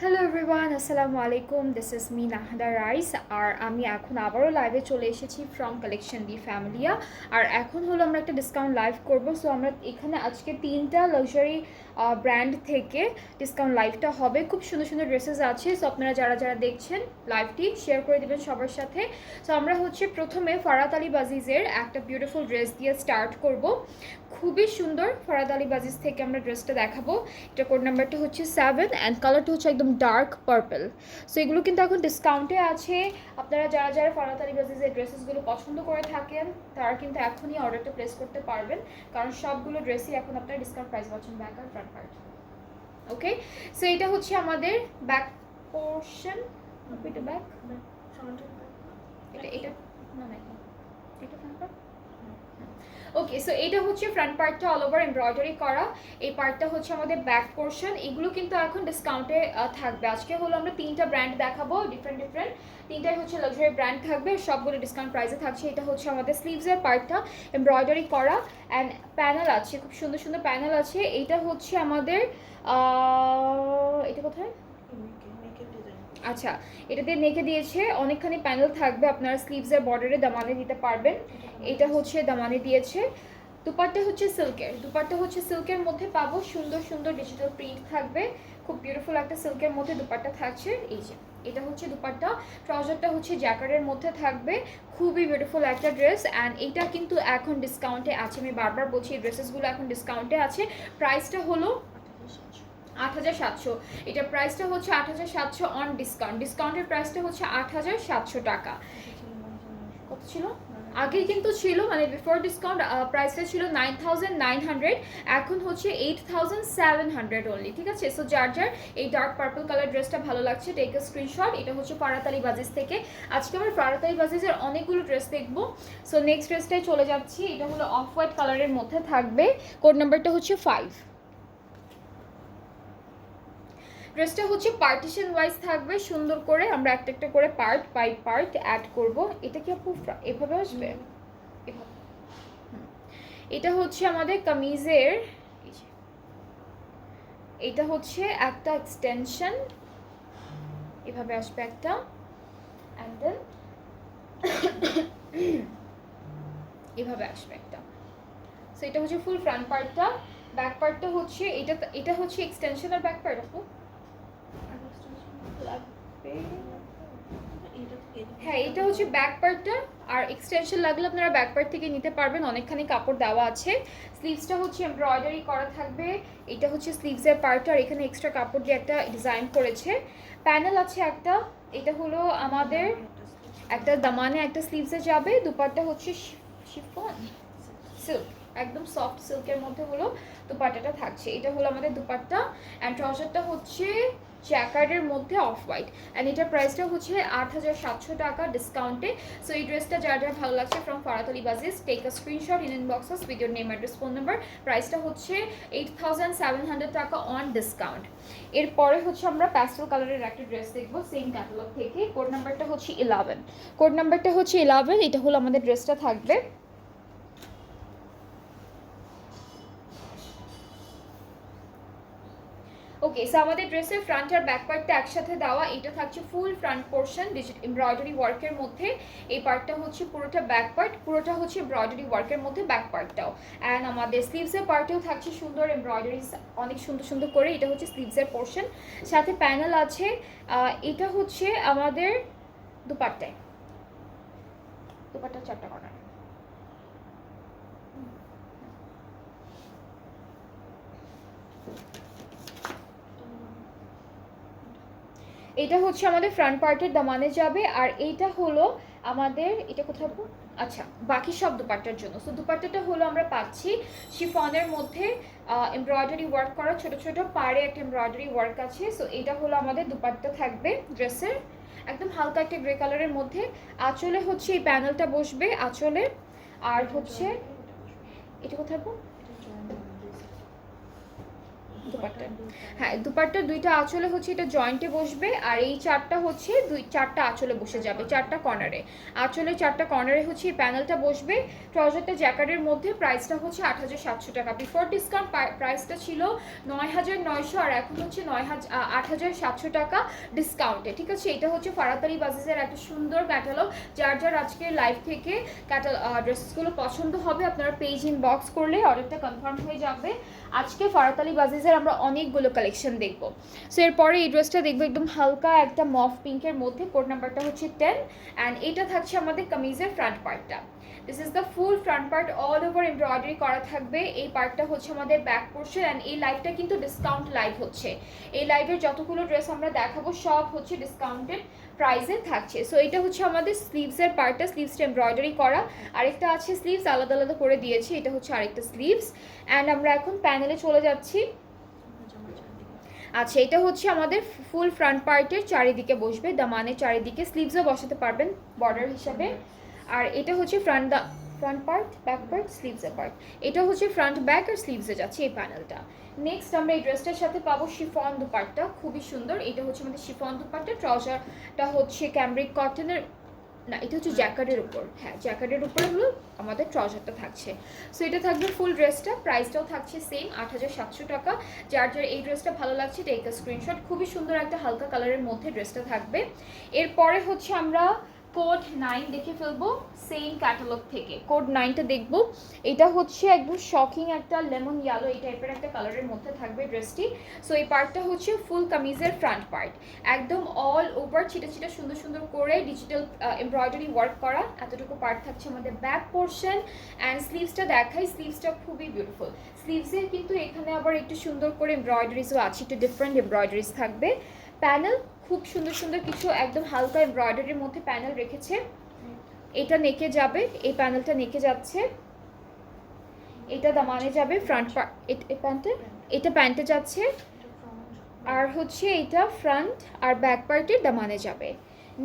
Hello everyone, আসসালামু আলাইকুম। This is me Nahada Rais. আর আমি এখন আবারও লাইভে চলে এসেছি ফ্রম কালেকশন ডি ফ্যামিলিয়া। আর এখন হলো আমরা একটা ডিসকাউন্ট লাইভ করব। সো আমরা এখানে আজকে 3টা লাক্সারি ব্র্যান্ড থেকে ডিসকাউন্ট লাইভটা হবে। খুব সুন্দর সুন্দর ড্রেসেস আছে। সো আপনারা যারা যারা দেখছেন লাইভটি শেয়ার করে দেবেন সবার সাথে। সো আমরা হচ্ছে প্রথমে ফারাত আলী বাজিজের একটা বিউটিফুল ড্রেস দিয়ে স্টার্ট করব। খুবই সুন্দর ফারাত আলী বাজিজ থেকে আমরা ড্রেসটা দেখাবো। এটা কোড নাম্বারটা হচ্ছে 7 অ্যান্ড কালারটা হচ্ছে একদম ডার্ক পার্পল। সো এগুলো কিন্তু এখন ডিসকাউন্টে আছে। আপনারা যারা যারা ফারাত আলী বাজিজের ড্রেসেসগুলো পছন্দ করে থাকেন তারা কিন্তু এখনই অর্ডারটা প্লেস করতে পারবেন, কারণ সবগুলো ড্রেসই এখন আপনারা ডিসকাউন্ট প্রাইস পাচ্ছেন ব্যাক আর ফ্রন্ট পার্ট। ওকে, সো এটা হচ্ছে আমাদের ব্যাক পোর্শন। এটা ব্যাক, এটা এটা না না এটা ফ্রন্ট পার্ট। ওকে, সো এটা হচ্ছে ফ্রন্ট পার্টটা অল ওভার এমব্রয়ডারি করা। এই পার্টটা হচ্ছে আমাদের ব্যাক পোর্শন। এগুলো কিন্তু এখন ডিসকাউন্টে থাকবে। আজকে হলো আমরা 3টা ব্র্যান্ড দেখাবো, ডিফারেন্ট ডিফারেন্ট 3টাই হচ্ছে লাক্সারি ব্র্যান্ড থাকবে, সবগুলো ডিসকাউন্ট প্রাইসে থাকছে। এটা হচ্ছে আমাদের স্লিভসের পার্টটা এমব্রয়ডারি করা অ্যান্ড প্যানেল আছে, খুব সুন্দর সুন্দর প্যানেল আছে। এইটা হচ্ছে আমাদের এটা কোথায়, আচ্ছা এটা দিয়ে নেকে দিয়েছে, অনেকখানি প্যানেল থাকবে, আপনারা স্লিভসের বর্ডারে দামানে দিতে পারবেন। এটা হচ্ছে দামানে দিয়েছে। দুপাট্টা হচ্ছে সিল্কের, দুপাট্টা হচ্ছে সিল্কের মধ্যে পাবো, সুন্দর সুন্দর ডিজিটাল প্রিন্ট থাকবে, খুব বিউটিফুল একটা সিল্কের মধ্যে দুপাট্টা থাকছে। এই যে এটা হচ্ছে দুপাট্টা, ট্রাউজারটা হচ্ছে জ্যাকার্ডের মধ্যে থাকবে, খুবই বিউটিফুল একটা ড্রেস। অ্যান্ড এইটা কিন্তু এখন ডিসকাউন্টে আছে, আমি বারবার বলছি এই ড্রেসেসগুলো এখন ডিসকাউন্টে আছে। প্রাইসটা হলো 8,700। এটার প্রাইসটা হচ্ছে 8,700 অন ডিসকাউন্ট। ডিসকাউন্টের প্রাইসটা হচ্ছে 8,700 টাকা। কত ছিল আগে? কিন্তু ছিল মানে বিফোর ডিসকাউন্ট প্রাইসটা ছিল 9,900, এখন হচ্ছে 8,700 অনলি। ঠিক আছে, সো যার যার এই ডার্ক পার্পল কালার ড্রেসটা ভালো লাগছে টেক আ স্ক্রিনশট। এটা হচ্ছে ফারাত আলী বাজিজ থেকে। আজকে আমরা ফারাত আলী বাজিজের অনেকগুলো ড্রেস দেখবো। সো নেক্সট ড্রেসটাই চলে যাচ্ছি। এটা হলো অফ হোয়াইট কালারের মধ্যে থাকবে, কোড নাম্বারটা হচ্ছে 5। ড্রেসটা হচ্ছে পার্টিশন ওয়াইজ থাকবে, সুন্দর করে আমরা একটা একটা করে পার্ট বাই পার্ট অ্যাড করব। এটা কি আপু এভাবে আসবে? এভাবে। এটা হচ্ছে আমাদের কামিজের, এটা হচ্ছে একটা এক্সটেনশন, এভাবে আসবে একটা, অ্যান্ড দেন এভাবে আসবে একটা। সো এটা হচ্ছে ফুল ফ্রন্ট পার্টটা। ব্যাক পার্টটা হচ্ছে এটা, এটা হচ্ছে এক্সটেনশন আর ব্যাক পার্ট আপু হ্যাঁ, এটা হচ্ছে ব্যাক পার্টটা। আর এক্সটেনশন লাগলে আপনারা ব্যাক পার্ট থেকে নিতে পারবেন, অনেকখানি কাপড় দেওয়া আছে। স্লিভসটা হচ্ছে এমব্রয়ডারি করা থাকবে, এটা হচ্ছে স্লিভসের পার্ট, আর এখানে এক্সট্রা কাপড় দিয়ে একটা ডিজাইন করেছে। প্যানেল আছে একটা, এটা হলো আমাদের একটা দামানে একটা স্লিভসে যাবে। দুপাট্টা হচ্ছে শিফন সিল্ক, একদম সফট সিল্কের মধ্যে হলো দুপাট্টাটা থাকছে। এটা হলো আমাদের দুপাট্টা। অ্যান্ড ট্রাউজারটা হচ্ছে জ্যাকার্ডের মধ্যে অফ হোয়াইট, অ্যান্ড এটার প্রাইসটা হচ্ছে 8,700 টাকা ডিসকাউন্টে। সো এই ড্রেসটা যার যার ভালো লাগছে ফ্রম ফারাত আলী বাজিজ take a screenshot in inboxes with your name address phone number. প্রাইসটা হচ্ছে 8,700 টাকা অন ডিসকাউন্ট। এরপরে হচ্ছে আমরা প্যাস্টেল কালারের একটা ড্রেস দেখবো সেম ক্যাটালগ থেকে, কোড নাম্বারটা হচ্ছে 11। কোড নাম্বারটা হচ্ছে 11, এটা হলো আমাদের ড্রেসটা থাকবে। ওকে, সো আমাদের ড্রেসের ফ্রন্ট আর ব্যাক পার্টটা একসাথে দেওয়া। এটা থাকছে ফুল ফ্রন্ট পোর্শন এমব্রয়ডারি ওয়ার্কের মধ্যে। এই পার্টটা হচ্ছে পুরোটা ব্যাক পার্ট, পুরোটা হচ্ছে এমব্রয়ডারি ওয়ার্কের মধ্যে ব্যাক পার্টটাও। অ্যান্ড আমাদের স্লিভসের পার্টেও থাকছে সুন্দর এমব্রয়ডারি, অনেক সুন্দর সুন্দর করে। এটা হচ্ছে স্লিভসের পোর্শন, সাথে প্যানেল আছে। এটা হচ্ছে আমাদের দুপাট্টায়, দুপাট্টা 4টা কর্নার। এটা হচ্ছে আমাদের ফ্রন্ট পার্টের দামানে যাবে। আর এইটা হলো আমাদের, এটা কোথাও, আচ্ছা বাকি সব দুপাট্টার জন্য। সো দুপাট্টাটা হলো আমরা পাচ্ছি শিফনের মধ্যে এমব্রয়ডারি ওয়ার্ক করা, ছোট ছোট পাড়ে একটা এমব্রয়ডারি ওয়ার্ক আছে। সো এটা হলো আমাদের দুপাট্টা থাকবে ড্রেসের, একদম হালকা একটা গ্রে কালারের মধ্যে। আঁচলে হচ্ছে এই প্যানেলটা বসবে আঁচলে। আর হচ্ছে এটা কোথায়, দুপাট্টা, হ্যাঁ দুপাট্টা দুইটা আঁচলে হচ্ছে এটা জয়েন্টে বসবে, আর এই চারটা হচ্ছে চারটা আঁচলে বসে যাবে, চারটা কর্নারে, আঁচলে চারটা কর্নারে হচ্ছে এই প্যানেলটা বসবে। ট্রাউজারটা জ্যাকেটের মধ্যে, প্রাইসটা হচ্ছে 8700 টাকা। বিফোর ডিসকাউন্ট প্রাইসটা ছিল 9900, আর এখন হচ্ছে 8700 টাকা ডিসকাউন্টে, ঠিক আছে। এটা হচ্ছে ফারাত আলী বাজিজের একটা সুন্দর ক্যাটালগ। যার যার আজকে লাইভ থেকে ড্রেসেসগুলো পছন্দ হবে, আপনারা পেজ ইনবক্স করলে অর্ডারটা কনফার্ম হয়ে যাবে। আজকে ফারাত আলী বাজিজের আমরা অনেকগুলো কালেকশন দেখবো। সো এরপরে এই ড্রেসটা দেখবো একদম হালকা একটা মফ পিঙ্কের মধ্যে, কোড নাম্বারটা হচ্ছে 10, অ্যান্ড এটা থাকছে আমাদের কামিজের ফ্রন্ট পার্টটা। This is the full front part, all over embroidery করা থাকবে। এই পার্টটা হচ্ছে আমাদের ব্যাক পোর্শন, অ্যান্ড এই লাইভটা কিন্তু ডিসকাউন্ট লাইভ হচ্ছে। এই লাইভের যতগুলো ড্রেস আমরা দেখাবো সব হচ্ছে ডিসকাউন্টেড প্রাইসে থাকছে। সো এটা হচ্ছে আমাদের স্লিভসের পার্টটা, স্লিভসটা এমব্রয়ডারি করা, আরেকটা আছে স্লিভস আলাদা আলাদা করে দিয়েছি, এটা হচ্ছে আরেকটা স্লিভস। অ্যান্ড আমরা এখন প্যানেলে চলে যাচ্ছি। আচ্ছা, এটা হচ্ছে আমাদের ফুল ফ্রন্ট পার্টের চারিদিকে বসবে, দামানের চারিদিকে, স্লিভসও বসাতে পারবেন বর্ডার হিসাবে। আর এটা হচ্ছে ফ্রন্ট পার্ট, ব্যাক পার্ট, স্লিভসের পার্ট। এটা হচ্ছে ফ্রন্ট ব্যাক আর স্লিভসে যাচ্ছে এই প্যানেলটা। নেক্সট আমরা এই ড্রেসটার সাথে পাবো শিফন দুপাট্টা, খুবই সুন্দর। এটা হচ্ছে আমাদের শিফন দুপাট্টা, ট্রাউজারটা হচ্ছে ক্যামব্রিক কটনের, না এটা হচ্ছে জ্যাকেটের উপর, হ্যাঁ জ্যাকেটের উপরে হলো আমাদের ট্রাউজারটা থাকছে। সো এটা থাকবে ফুল ড্রেসটা, প্রাইসটাও থাকছে সেম 8700 টাকা। যার যার এই ড্রেসটা ভালো লাগছে টেক আ স্ক্রিনশট। খুবই সুন্দর একটা হালকা কালারের মধ্যে ড্রেসটা থাকবে। এরপরে হচ্ছে আমরা কোড 9 দেখে ফেলবো সেম ক্যাটালগ থেকে। কোড 9টা দেখবো, এটা হচ্ছে একদম শকিং একটা লেমন ইয়েলো এই টাইপের একটা কালারের মধ্যে থাকবে ড্রেসটি। সো এই পার্টটা হচ্ছে ফুল কামিজের ফ্রন্ট পার্ট, একদম অল ওভার ছিটা ছিটা সুন্দর সুন্দর করে ডিজিটাল এমব্রয়ডারি ওয়ার্ক করা, এতটুকু পার্ট থাকছে আমাদের ব্যাক পোর্শন। অ্যান্ড স্লিভসটা দেখাই, স্লিভসটা খুবই বিউটিফুল। স্লিভসের কিন্তু এখানে আবার একটু সুন্দর করে এমব্রয়ডারিজও আছে, একটু ডিফারেন্ট এমব্রয়ডারিজ থাকবে। প্যানেল খুব সুন্দর সুন্দর কিছু একদম হালকা এমব্রয়ডারির মধ্যে প্যানেল রেখেছে। এটা নেকে যাবে, এই প্যানেলটা নেকে যাচ্ছে, এটা দামানে যাবে, ফ্রন্ট পার্ট এটা প্যান্টে যাচ্ছে, আর হচ্ছে এটা ফ্রন্ট আর ব্যাক পার্টের দামানে যাবে।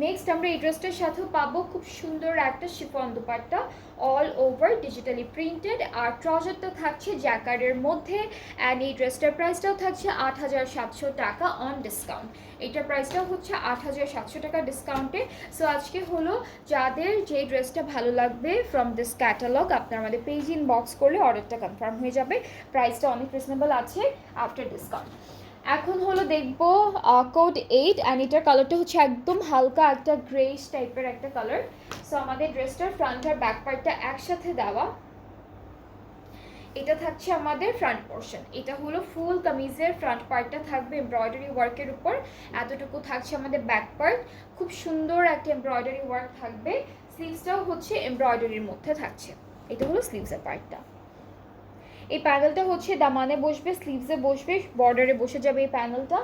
নেক্সট আমরা এই ড্রেসটার সাথেও পাবো খুব সুন্দর একটা chiffon dupatta, all over digitally printed, আর ট্রাউজারটা থাকছে জ্যাকার্ডের মধ্যে। অ্যান্ড এই ড্রেসটার প্রাইসটাও থাকছে 8700 টাকা অন ডিসকাউন্ট। এইটার প্রাইসটাও হচ্ছে 8700 টাকা ডিসকাউন্টে। সো আজকে হলো যাদের যে ড্রেসটা ভালো লাগবে ফ্রম দিস ক্যাটালগ, আপনার আমাদের পেজ ইনবক্স করলে অর্ডারটা কনফার্ম হয়ে যাবে। প্রাইসটা অনেক রিজনেবল আছে আফটার ডিসকাউন্ট। এখন হলো দেখবো কোড 8, অ্যান্ড এটার কালারটা হচ্ছে একদম হালকা একটা গ্রেইশ টাইপের একটা কালার। সো আমাদের ড্রেসটার ফ্রন্ট আর ব্যাক পার্টটা একসাথে দেওয়া, এটা থাকছে আমাদের ফ্রন্ট পোর্শন। এটা হলো ফুল কামিজের ফ্রন্ট পার্টটা থাকবে এমব্রয়ডারি ওয়ার্কের উপর, এতটুকু থাকছে আমাদের ব্যাক পার্ট, খুব সুন্দর একটা এমব্রয়ডারি ওয়ার্ক থাকবে। স্লিভসটাও হচ্ছে এমব্রয়ডারির মধ্যে থাকছে, এটা হলো স্লিভসের পার্টটা। এই প্যানেলটা হচ্ছে দামানে বসবে, স্লিভসে বসবে, বর্ডারে বসে যাবে এই প্যানেলটা।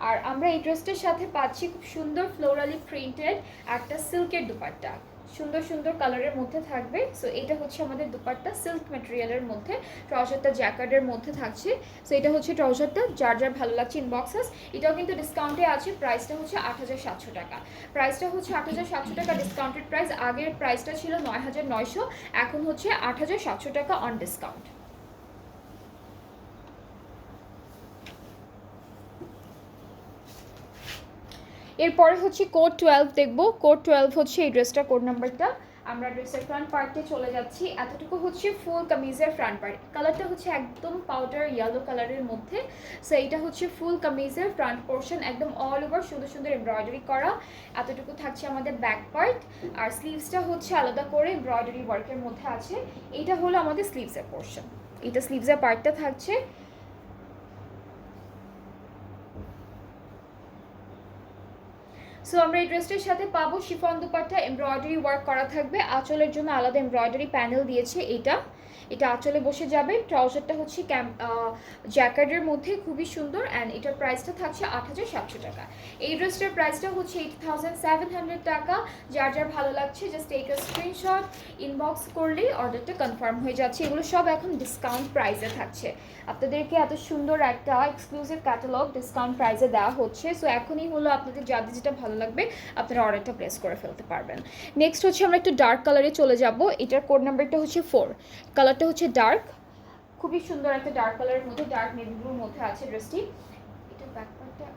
আর আমরা এই ড্রেসটার সাথে পাচ্ছি খুব সুন্দর ফ্লোরালি প্রিন্টেড একটা সিল্কের দুপাট্টা, সুন্দর সুন্দর কালারের মধ্যে থাকবে। সো এটা হচ্ছে আমাদের দুপাট্টা সিল্ক ম্যাটেরিয়ালের মধ্যে, ট্রাউজারটা জ্যাকেটের মধ্যে থাকছে। সো এটা হচ্ছে ট্রাউজারটা, যার যার ভালো লাগছে ইনবক্সেস। এটাও কিন্তু ডিসকাউন্টে আছে, প্রাইসটা হচ্ছে 8700 টাকা। প্রাইসটা হচ্ছে 8700 টাকা ডিসকাউন্টেড প্রাইস। আগের প্রাইসটা ছিল 9900, এখন হচ্ছে 8700 টাকা অন ডিসকাউন্ট। এরপরে হচ্ছে কোড 12 দেখবো। কোড 12 হচ্ছে এই ড্রেসটা, কোড নাম্বারটা। আমরা ড্রেসের ফ্রন্ট পার্টে চলে যাচ্ছি। এতটুকু হচ্ছে ফুল কামিজের ফ্রন্ট পার্ট, কালারটা হচ্ছে একদম পাউডার ইয়েলো কালারের মধ্যে। সো এটা হচ্ছে ফুল কামিজের ফ্রন্ট পোর্শন, একদম অল ওভার সুন্দর সুন্দর এমব্রয়ডারি করা, এতটুকু থাকছে আমাদের ব্যাক পার্ট। আর স্লিভসটা হচ্ছে আলাদা করে এমব্রয়ডারি ওয়ার্কের মধ্যে আছে। এটা হলো আমাদের স্লিভসের পোর্শন, এটা স্লিভসের পার্টটা থাকছে। সো আমরা এই ড্রেসটার সাথে পাবো শিফন দুপাট্টা, এমব্রয়ডারি ওয়ার্ক করা থাকবে, আঁচলের জন্য আলাদা এমব্রয়ডারি প্যানেল দিয়েছে। এটা আঁচলে বসে যাবে। ট্রাউজারটা হচ্ছে জ্যাকেটের মধ্যে, খুবই সুন্দর। অ্যান্ড এটার প্রাইসটা থাকছে 8700 টাকা। এই ড্রেসটার প্রাইসটা হচ্ছে 8700 টাকা। যার যার ভালো লাগছে just take a screenshot, inbox করলেই অর্ডারটা কনফার্ম হয়ে যাচ্ছে। এগুলো সব এখন ডিসকাউন্ট প্রাইসে থাকছে, আপনাদেরকে এত সুন্দর একটা এক্সক্লুসিভ ক্যাটালগ ডিসকাউন্ট প্রাইসে দেওয়া হচ্ছে। সো এখনই হলো আপনাদের যাদের যেটা ভালো লাগবে আপনারা অর্ডারটা প্লেস করে ফেলতে পারবেন। নেক্সট হচ্ছে আমরা একটু ডার্ক কালারে চলে যাব। এটার কোড নাম্বারটা হচ্ছে 4, কালারটা হচ্ছে ডার্ক, খুবই সুন্দর একটা ডার্ক কালারের মধ্যে, ডার্ক নেভি ব্লুর মধ্যে আছে ড্রেসটি। এটা ব্যাক পার্টটা,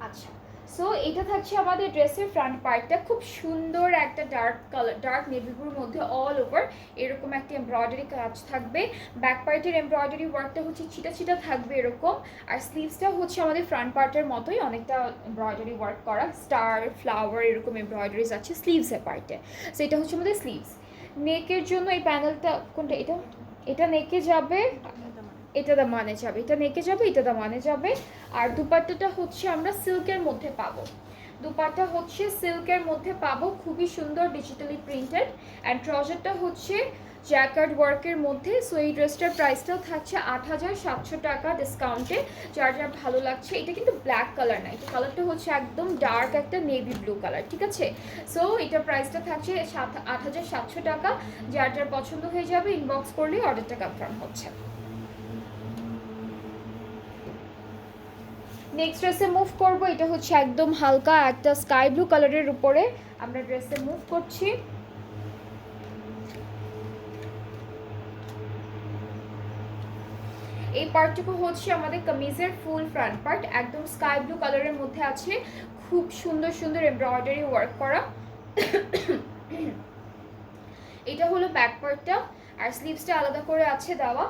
আচ্ছা। সো এটা থাকছে আমাদের ড্রেসের ফ্রন্ট পার্টটা, খুব সুন্দর একটা ডার্ক কালার, ডার্ক নেভি ব্লুর মধ্যে অল ওভার এরকম একটা এমব্রয়ডারি কাজ থাকবে। ব্যাক পার্টের এমব্রয়ডারি ওয়ার্কটা হচ্ছে ছিটা ছিটা থাকবে এরকম, আর স্লিভসটা হচ্ছে আমাদের ফ্রন্ট পার্টের মতোই অনেকটা এমব্রয়ডারি ওয়ার্ক করা, স্টার ফ্লাওয়ার এরকম এমব্রয়ডারিজ আছে স্লিভসের পার্টে। সো এটা হচ্ছে আমাদের স্লিভস। নেকের জন্য এই প্যানেলটা কোনটা, এটা এটা নেকে যাবে, এটা দামানে যাবে, এটা নেকে যাবে, এটা দামানে যাবে। আর দুপাট্টাটা হচ্ছে আমরা সিল্কের মধ্যে পাবো, দুপাট্টা হচ্ছে সিল্কের মধ্যে পাবো, খুবই সুন্দর ডিজিটালি প্রিন্টেড। অ্যান্ড ট্রাউজারটা হচ্ছে জ্যাকার্ড ওয়ার্কের মধ্যে। সো এই ড্রেসটার প্রাইসটাও থাকছে 8700 টাকা ডিসকাউন্টে। যার যার ভালো লাগছে, এটা কিন্তু ব্ল্যাক কালার না, এটা কালারটা হচ্ছে একদম ডার্ক একটা নেভি ব্লু কালার, ঠিক আছে। সো এটার প্রাইসটা থাকছে 8700 টাকা। যার যার পছন্দ হয়ে যাবে ইনবক্স করলেই অর্ডারটা কনফার্ম হচ্ছে। নেক্সট ড্রেসে মুভ করব, এটা হচ্ছে একদম হালকা একটা স্কাই ব্লু কালারের উপরে আমরা ড্রেসে মুভ করছি। এই পার্টটুকু হচ্ছে আমাদের কামিজের ফুল ফ্রন্ট পার্ট, একদম স্কাই ব্লু কালারের মধ্যে আছে, খুব সুন্দর সুন্দর এমব্রয়ডারি ওয়ার্ক করা। এটা হলো ব্যাক পার্টটা, আর স্লিভসটা আলাদা করে আছে দেওয়া।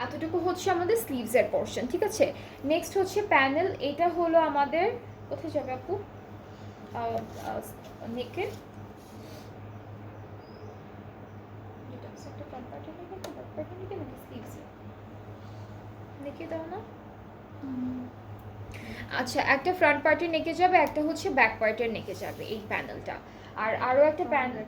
এতটুকু হচ্ছে আমাদের স্লিভসের পোর্শন, ঠিক আছে। নেক্সট হচ্ছে প্যানেল, এটা হলো আমাদের, কোথায় যাবে আপু, নেকের নেকে দাও না, আচ্ছা একটা ফ্রন্ট পার্টের নেকে যাবে, একটা হচ্ছে ব্যাক পার্টের নেকে যাবে এই প্যানেলটা। আর আরও একটা প্যানেল,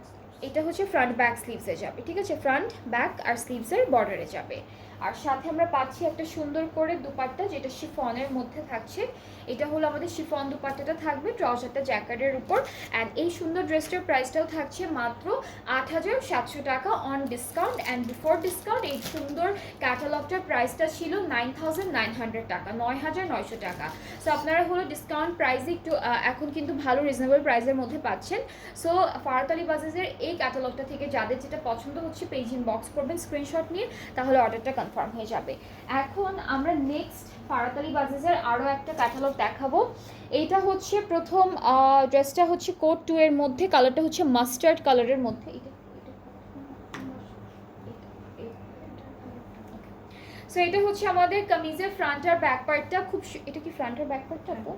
এটা হচ্ছে ফ্রন্ট ব্যাক স্লিভসে যাবে, ঠিক আছে, ফ্রন্ট ব্যাক আর স্লিভসের বর্ডারে যাবে। আর সাথে আমরা পাচ্ছি একটা সুন্দর করে দুপাট্টা, যেটা শিফনের মধ্যে থাকছে। এটা হলো আমাদের শিফন দুপাট্টাটা থাকবে, ট্রাউজারটা জ্যাকেটের উপর। অ্যান্ড এই সুন্দর ড্রেসটার প্রাইসটাও থাকছে মাত্র 8700 টাকা on discount. And before discount এই সুন্দর ক্যাটালগটার প্রাইসটা ছিল 9900 টাকা, 9900 টাকা। সো আপনারা হলো ডিসকাউন্ট প্রাইসে একটু এখন কিন্তু ভালো রিজনেবল প্রাইসের মধ্যে পাচ্ছেন। সো ফারাত আলী বাজাজের এই ক্যাটালগটা থেকে যাদের যেটা পছন্দ হচ্ছে পেজ ইনবক্স করবেন স্ক্রিনশট নিয়ে, তাহলে অর্ডারটা কনফার্ম হয়ে যাবে। এখন আমরা নেক্সট ফারাত আলী বাজাজের আরও একটা ক্যাটালগ দেখাবো। এইটা হচ্ছে প্রথম ড্রেসটা হচ্ছে কোট 2 এর মধ্যে, কালারটা হচ্ছে মাস্টার্ড কালারের মধ্যে। সো এটা হচ্ছে আমাদের কামিজের ফ্রন্ট আর ব্যাক পার্টটা, খুব এটা কি ফ্রন্ট আর ব্যাক পার্টটা আপু?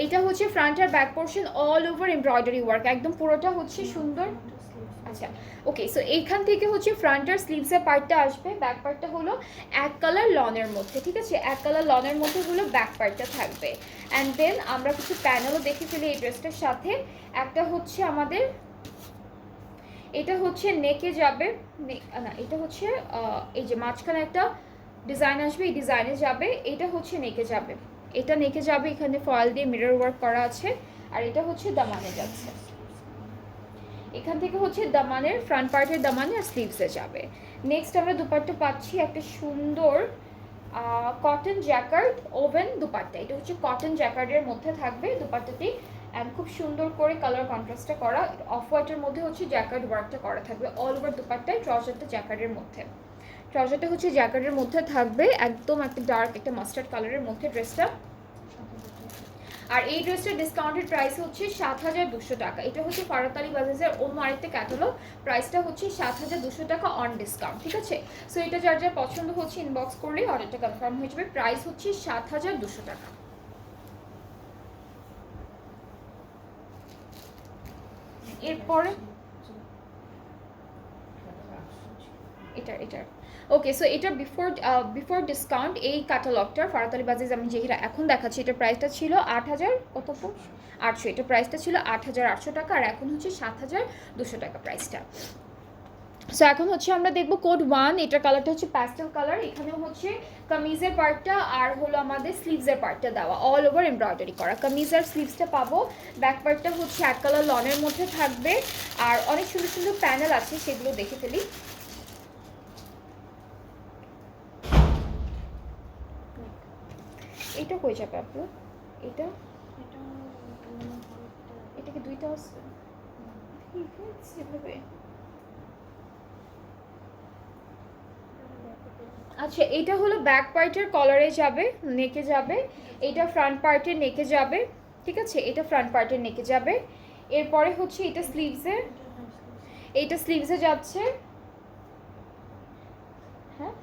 এটা হচ্ছে ফ্রন্ট আর back portion all over embroidery work, একদম পুরোটা হচ্ছে সুন্দর। আচ্ছা ওকে, সো এইখান থেকে হচ্ছে ফ্রন্ট আর স্লিভসের পার্টটা আসবে, ব্যাক পার্টটা হলো এক কালার লনের মধ্যে, ঠিক আছে, এক কালার লনের মধ্যে হলো ব্যাক পার্টটা থাকবে। অ্যান্ড দেন আমরা কিছু প্যানেলও দেখে ফেলি এই ড্রেসটার সাথে। একটা হচ্ছে আমাদের, এটা হচ্ছে নেকে যাবে না, এটা হচ্ছে এই যে মাঝখানে একটা ডিজাইন আসবে, এই ডিজাইনে যাবে, এটা হচ্ছে নেকে যাবে, এটা নেকে যাবে, এখানে ফয়েল দিয়ে মিরর ওয়ার্ক করা আছে। আর এটা হচ্ছে দামানে যাচ্ছে, এখান থেকে হচ্ছে দামানের ফ্রন্ট পার্টের দামানে আর স্লিভসে যাবে। নেক্সট আমরা দুপাট্টা পাচ্ছি একটা সুন্দর কটন জ্যাকার্ড ওভেন দুপাট্টা, এটা হচ্ছে কটন জ্যাকার্ডের মধ্যে থাকবে দুপাট্টাটি। অ্যান্ড খুব সুন্দর করে কালার কন্ট্রাস্টটা করা, অফ হোয়াইটের মধ্যে হচ্ছে জ্যাকার্ড ওয়ার্কটা করা থাকবে অল ওভার দুপাট্টায়। ট্রাউজারটা জ্যাকার্ডের মধ্যে, ট্রাউজারটা হচ্ছে জ্যাকার্ডের মধ্যে থাকবে, একদম একটা ডার্ক একটা মাস্টার্ড কালারের মধ্যে ড্রেসটা। আর এই ড্রেসটার ডিসকাউন্টেড প্রাইস হচ্ছে 7200 টাকা। এটা হচ্ছে ফারাত আলী বাজাজের অন্য আরেকটা ক্যাটালগ, প্রাইসটা হচ্ছে 7200 টাকা অন ডিসকাউন্ট, ঠিক আছে। সো এটা যার যার পছন্দ হচ্ছে ইনবক্স করলেই অর্ডারটা কনফার্ম হয়ে যাবে। প্রাইস হচ্ছে 7200 টাকা। এরপরে এটা ওকে, সো এটা বিফোর ডিসকাউন্ট এই ক্যাটালগটার ফারাত আলী বাজাজ আমি যেটা এখন দেখাচ্ছি, এটার প্রাইসটা ছিল 8000 কত 800, এটা প্রাইসটা ছিল 8800 টাকা, আর এখন হচ্ছে 7200 টাকা প্রাইসটা। সো এখন হচ্ছে আমরা দেখবো কোড 1, এটার কালারটা হচ্ছে প্যাস্টেল কালার, এখানেও হচ্ছে কামিজের পার্টটা আর হলো আমাদের স্লিভসের পার্টটা দেওয়া অল ওভার এমব্রয়ডারি করা। কামিজ আর স্লিভসটা পাবো, ব্যাক পার্টটা হচ্ছে এক কালার লনের মধ্যে থাকবে। আর অনেক সুন্দর সুন্দর প্যানেল আছে, সেগুলো দেখে ফেলি। এটা কই যাবে আপু, এটা এটা কি দুইটা আছে এভাবে? আচ্ছা, এটা হলো ব্যাক পার্টের কলারে যাবে, নেকে যাবে। এটা ফ্রন্ট পার্টের নেকে যাবে, ঠিক আছে? এটা ফ্রন্ট পার্টের নেকে যাবে। এরপরে হচ্ছে এটা স্লিভসে, এইটা স্লিভসে যাচ্ছে। হ্যাঁ,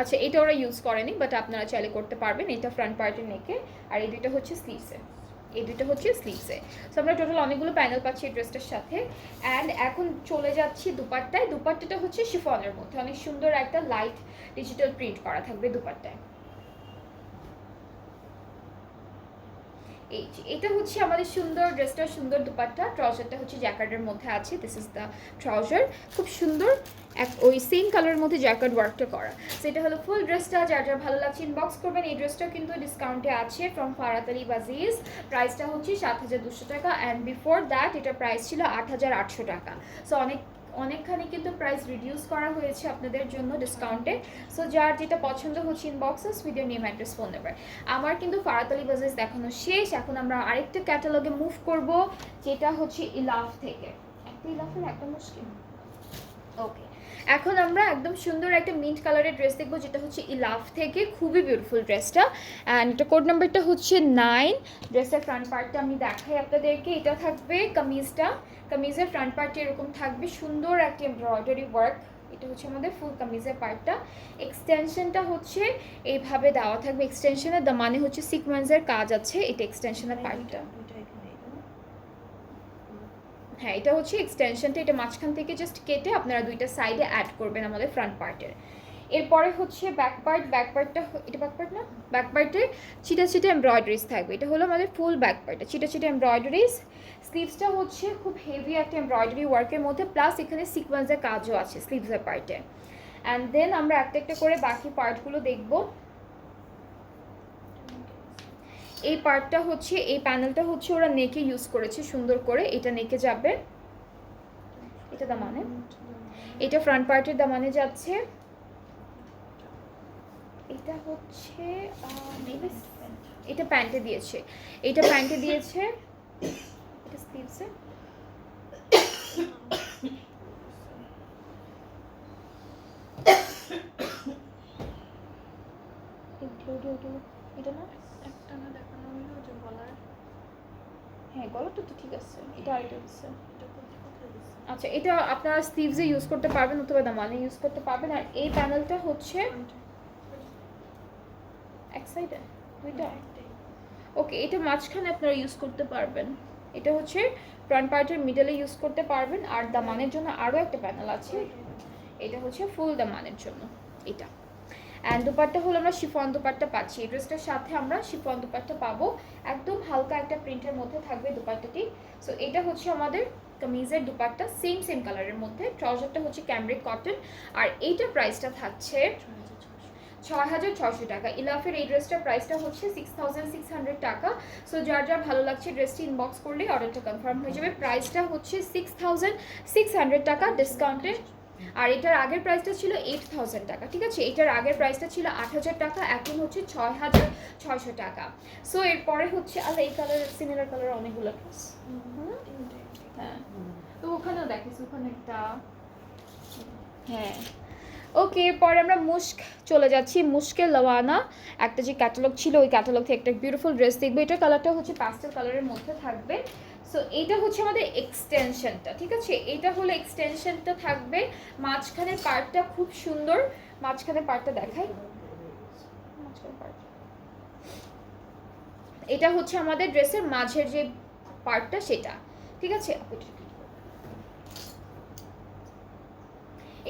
আচ্ছা, এটা ওরা ইউজ করেনি, বাট আপনারা চাইলে করতে পারবেন। এটা ফ্রন্ট পার্টের নেকে, আর এই দুটো হচ্ছে স্লিভসে, এই দুটো হচ্ছে স্লিভসে। সো আমরা টোটাল অনেকগুলো প্যানেল পাচ্ছি এই ড্রেসটার সাথে। অ্যান্ড এখন চলে যাচ্ছি দুপাট্টায়। দুপাট্টাটা হচ্ছে শিফনের মধ্যে অনেক সুন্দর একটা লাইট ডিজিটাল প্রিন্ট করা থাকবে দুপাট্টায়। এই যে এটা হচ্ছে আমাদের সুন্দর ড্রেসটার সুন্দর দুপাট্টা। ট্রাউজারটা হচ্ছে জ্যাকেটের মধ্যে আছে, দিস ইজ দ্য ট্রাউজার। খুব সুন্দর এক ওই সেম কালারের মধ্যে জ্যাকেট ওয়ার্কটা করা। সো এটা হলো ফুল ড্রেসটা। যার যার ভালো লাগছে ইনবক্স করবেন। এই ড্রেসটা কিন্তু ডিসকাউন্টে আছে ফ্রম ফারাত আলী বাজিজ। প্রাইসটা হচ্ছে 7,200 টাকা, অ্যান্ড বিফোর দ্যাট এটার প্রাইস ছিল 8,800 টাকা। সো অনেকখানি কিন্তু প্রাইস রিডিউস করা হয়েছে আপনাদের জন্য ডিসকাউন্টে। সো যার যেটা পছন্দ হচ্ছে inboxes with your name, address, phone number. আমার কিন্তু ফারাত আলী বাজিজ দেখানো শেষ। এখন আমরা আরেকটা ক্যাটালগে মুভ করব, যেটা হচ্ছে ইলাফ থেকে। একটা ইলাফের একটা মুশকিল। ওকে, এখন আমরা একদম সুন্দর একটা মিন্ট কালারের ড্রেস দেখবো, যেটা হচ্ছে ইলাফ থেকে। খুবই বিউটিফুল ড্রেসটা, অ্যান্ড এটা কোড নাম্বারটা হচ্ছে 9। ড্রেসের ফ্রন্ট পার্টটা আমি দেখাই আপনাদেরকে। এটা থাকবে কামিজটা, কামিজের ফ্রন্ট পার্টে এরকম থাকবে সুন্দর একটা এমব্রয়ডারি ওয়ার্ক। এটা হচ্ছে আমাদের ফুল কামিজের পার্টটা। এক্সটেনশনটা হচ্ছে এইভাবে দেওয়া থাকবে। এক্সটেনশনের মানে হচ্ছে সিকোয়েন্সের কাজ আছে, এটা এক্সটেনশনের পার্টটা। হ্যাঁ, এটা হচ্ছে এক্সটেনশনটা। এটা মাঝখান থেকে জাস্ট কেটে আপনারা দুইটা সাইডে অ্যাড করবেন আমাদের ফ্রন্ট পার্টের। এরপরে হচ্ছে ব্যাক পার্ট। ব্যাক পার্টটা, এটা ব্যাক পার্ট না, ব্যাক পার্টে চিটা চিটা এমব্রয়ডারিজ থাকবে। এটা হলো আমাদের ফুল ব্যাক পার্টে চিটা চিটা এমব্রয়ডারিজ। স্লিভসটা হচ্ছে খুব হেভি একটা এমব্রয়ডারি ওয়ার্কের মধ্যে, প্লাস এখানে সিকোয়েন্সের কাজও আছে স্লিভসের পার্টে। অ্যান্ড দেন আমরা একটা একটা করে বাকি পার্টগুলো দেখব। এই পার্টটা হচ্ছে, এই প্যানেলটা হচ্ছে ওরা নেকে ইউজ করেছে সুন্দর করে। এটা নেকে যাবে, এটা দামানে, এটা ফ্রন্ট পার্টের দামানে যাচ্ছে। এটা হচ্ছে এটা প্যান্টে দিয়েছে, এটা প্যান্টে দিয়েছে, এটা স্লিভসে। এটা না, একটা না দেখানো হলো যে গলার। হ্যাঁ, গলাটা তো ঠিক আছে, এটা আইটা হচ্ছে। আচ্ছা, এটা আপনারা স্লিভসে ইউজ করতে পারবেন অথবা দামানে ইউজ করতে পারবেন। আর এই প্যানেলটা হচ্ছে এক সাইডে দুইটা। ওকে, এটা মাঝখানে আপনারা ইউজ করতে পারবেন। এটা হচ্ছে ফ্রন্ট পার্টের মিডলে ইউজ করতে পারবেন। আর দামানের জন্য আরও একটা প্যানেল আছে, এটা হচ্ছে ফুল দামানের জন্য এটা। অ্যান্ড দুপাট্টা হলো আমরা শিফন দুপাট্টা পাচ্ছি। এই ড্রেসটার সাথে আমরা শিফন দুপাট্টা পাবো, একদম হালকা একটা প্রিন্টের মধ্যে থাকবে দুপাট্টাটি। সো এটা হচ্ছে আমাদের কামিজের দুপাট্টা, সেম কালারের মধ্যে। ট্রাউজারটা হচ্ছে ক্যামব্রিক কটন, আর এইটার প্রাইসটা থাকছে 6,600 টাকা। ইলাফের এই ড্রেসটার প্রাইসটা হচ্ছে 6,600 টাকা। সো যার যার ভালো লাগছে ড্রেসটি ইনবক্স করলে অর্ডারটা কনফার্ম হয়ে যাবে। প্রাইসটা হচ্ছে 6,600 টাকা ডিসকাউন্টে। আর এটার আগের প্রাইসটা ছিল 8,000 টাকা, ঠিক আছে? এটার আগের প্রাইসটা ছিল 8,000 টাকা, এখন হচ্ছে 6,600 টাকা। সো এরপরে হচ্ছে আল্লাহ, এই কালার সিমিলার কালার অনেকগুলো ড্রেস। হ্যাঁ, তো ওখানেও দেখিস, ওখানে একটা। হ্যাঁ, ওকে, এরপরে আমরা মুস্ক চলে যাচ্ছি। মুস্কের লওয়ানা একটা যে ক্যাটালগ ছিল, ওই ক্যাটালগ থেকে একটা বিউটিফুল ড্রেস দেখবো। এটার কালারটা হচ্ছে প্যাস্টেল কালারের মধ্যে থাকবে। সো এইটা হচ্ছে আমাদের এক্সটেনশনটা, ঠিক আছে? এইটা হলো এক্সটেনশনটা থাকবে। মাঝখানের পার্টটা খুব সুন্দর, মাঝখানের পার্টটা দেখাই। এটা হচ্ছে আমাদের ড্রেসের মাঝের যে পার্টটা সেটা, ঠিক আছে?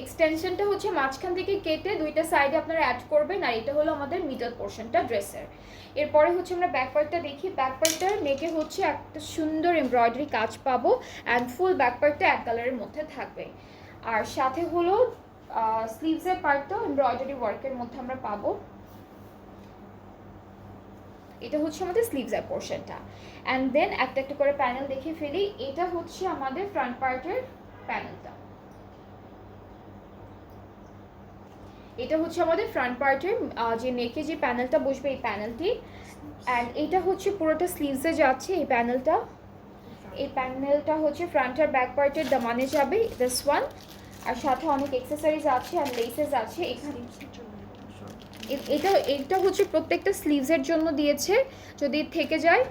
এক্সটেনশনটা হচ্ছে মাঝখান থেকে কেটে দুইটা সাইডে আপনারা অ্যাড করবেন। আর এটা হলো আমাদের মিডল পোর্শনটা ড্রেসের। এরপরে হচ্ছে আমরা ব্যাক পার্টটা দেখি। ব্যাক পার্টটার নেকে হচ্ছে একটা সুন্দর এমব্রয়ডারি কাজ পাবো, অ্যান্ড ফুল ব্যাক পার্টটা এক কালারের মধ্যে থাকবে। আর সাথে হলো স্লিভসের পার্টটা এমব্রয়ডারি ওয়ার্কের মধ্যে আমরা পাবো। এটা হচ্ছে আমাদের স্লিভসের পোর্শনটা। অ্যান্ড দেন একটা একটা করে প্যানেল দেখে ফেলি। এটা হচ্ছে আমাদের ফ্রন্ট পার্টের প্যানেলটা। এটা হচ্ছে আমাদের ফ্রন্ট পার্টের যে নেকে যে প্যানেলটা বসবে এই প্যানেলটি, অ্যান্ড এটা হচ্ছে পুরোটা স্লিভসে যাচ্ছে এই প্যানেলটা। এই প্যানেলটা হচ্ছে ফ্রন্ট আর ব্যাক পার্টের দামানে যাবে দিস ওয়ান, আর সাথে অনেক এক্সেসরিজ আছে আর লেসেস আছে এখানে। এটা হচ্ছে প্রত্যেকটা স্লিভসের জন্য দিয়েছে, যদি থেকে যায়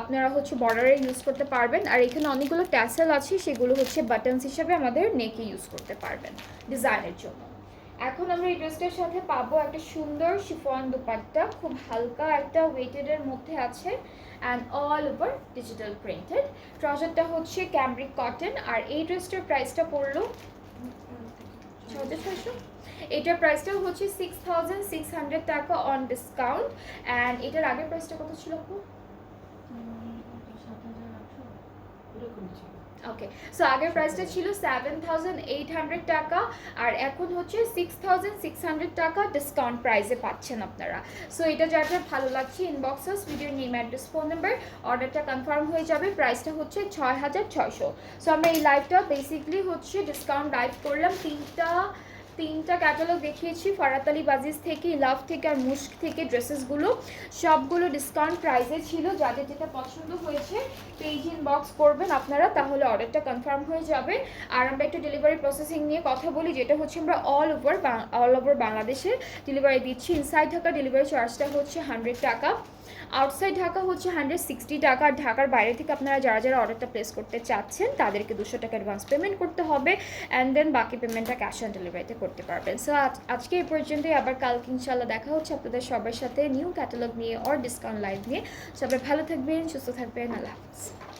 আপনারা হচ্ছে বর্ডারে ইউজ করতে পারবেন। আর এখানে অনেকগুলো ট্যাসেল আছে, সেগুলো হচ্ছে বাটনস হিসাবে আমাদের নেকে ইউজ করতে পারবেন ডিজাইনের জন্য। এখন আমরা এই ড্রেসটার সাথে পাবো একটা সুন্দর শিফন দুপাট্টা, খুব হালকা একটা ওয়েটেডের মধ্যে আছে and all over digital printed. ট্রাউজারটা হচ্ছে ক্যামব্রিক কটন। আর এই ড্রেসটার প্রাইসটা পড়লো 6,600। এটার প্রাইসটা হচ্ছে 6,600 টাকা অন ডিসকাউন্ট। অ্যান্ড এটার আগের প্রাইসটা কত ছিল আপু? ওকে, সো আগের প্রাইসটা ছিল 7,800 টাকা, আর এখন হচ্ছে 6,600 টাকা ডিসকাউন্ট প্রাইসে পাচ্ছেন আপনারা। সো এটা যার যার ভালো লাগছে ইনবক্সেস ভিডিওর নেম অ্যাড্রেস ফোন নাম্বার, অর্ডারটা কনফার্ম হয়ে যাবে। প্রাইসটা হচ্ছে 6,600। সো আমরা এই লাইভটা বেসিকলি হচ্ছে ডিসকাউন্ট লাইভ করলাম। তিনটা ক্যাটালগ দেখিয়েছি, ফারাত আলী বাজিজ থেকে, লাভ থেকে আর মুস্ক থেকে। ড্রেসেসগুলো সবগুলো ডিসকাউন্ট প্রাইসে ছিল। যাদের যেটা পছন্দ হয়েছে পেজ ইনবক্স করবেন আপনারা, তাহলে অর্ডারটা কনফার্ম হয়ে যাবে। আর আমরা একটু ডেলিভারি প্রসেসিং নিয়ে কথা বলি, যেটা হচ্ছে আমরা অল ওভার বাংলাদেশে ডেলিভারি দিচ্ছি। ইনসাইড ঢাকা ডেলিভারি চার্জটা হচ্ছে 100 টাকা, আউটসাইড ঢাকা হচ্ছে 160 টাকা। আর ঢাকার বাইরে থেকে আপনারা যারা যারা অর্ডারটা প্লেস করতে চাচ্ছেন তাদেরকে 200 টাকা অ্যাডভান্স পেমেন্ট করতে হবে, অ্যান্ড দেন বাকি পেমেন্টটা ক্যাশ অন ডেলিভারিতে করতে পারবেন। সো আজকে এই পর্যন্তই, আবার কালকে ইনশাল্লাহ দেখা হচ্ছে আপনাদের সবার সাথে নিউ ক্যাটালগ নিয়ে আর ডিসকাউন্ট লাইভ নিয়ে। সবাই ভালো থাকবেন, সুস্থ থাকবেন, আল্লাহ হাফিজ।